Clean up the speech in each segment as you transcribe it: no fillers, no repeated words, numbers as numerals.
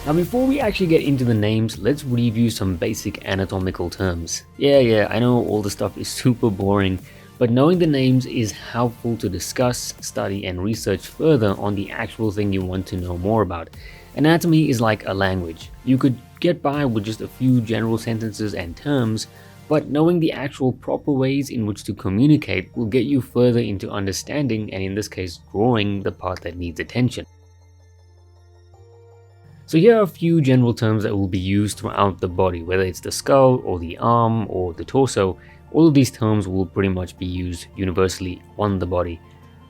Now before we actually get into the names, let's review some basic anatomical terms. Yeah, I know all the stuff is super boring, but knowing the names is helpful to discuss, study and research further on the actual thing you want to know more about. Anatomy is like a language. You could get by with just a few general sentences and terms, but knowing the actual proper ways in which to communicate will get you further into understanding, and in this case drawing, the part that needs attention. So here are a few general terms that will be used throughout the body, whether it's the skull or the arm or the torso. All of these terms will pretty much be used universally on the body.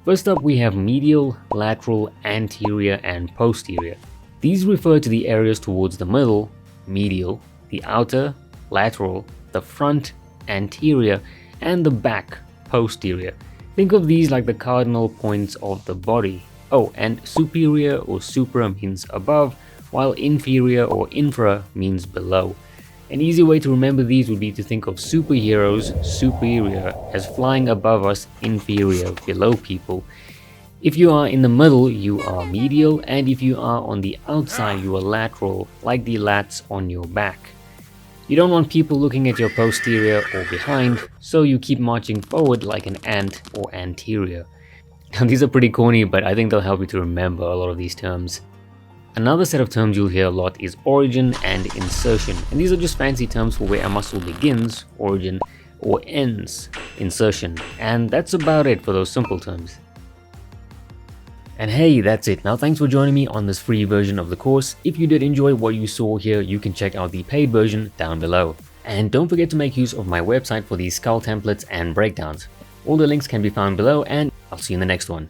First up, we have medial, lateral, anterior and posterior. These refer to the areas towards the middle, medial, the outer, lateral, the front, anterior, and the back, posterior. Think of these like the cardinal points of the body. Oh, and superior or supra means above, while inferior or infra means below. An easy way to remember these would be to think of superheroes, superior, as flying above us, inferior, below people. If you are in the middle, you are medial, and if you are on the outside, you are lateral, like the lats on your back. You don't want people looking at your posterior or behind, so you keep marching forward like an ant or anterior. Now these are pretty corny, but I think they'll help you to remember a lot of these terms. Another set of terms you'll hear a lot is origin and insertion, and these are just fancy terms for where a muscle begins, origin, or ends, insertion, and that's about it for those simple terms. And hey, that's it. Now thanks for joining me on this free version of the course. If you did enjoy what you saw here, you can check out the paid version down below. And don't forget to make use of my website for these skull templates and breakdowns. All the links can be found below, and I'll see you in the next one.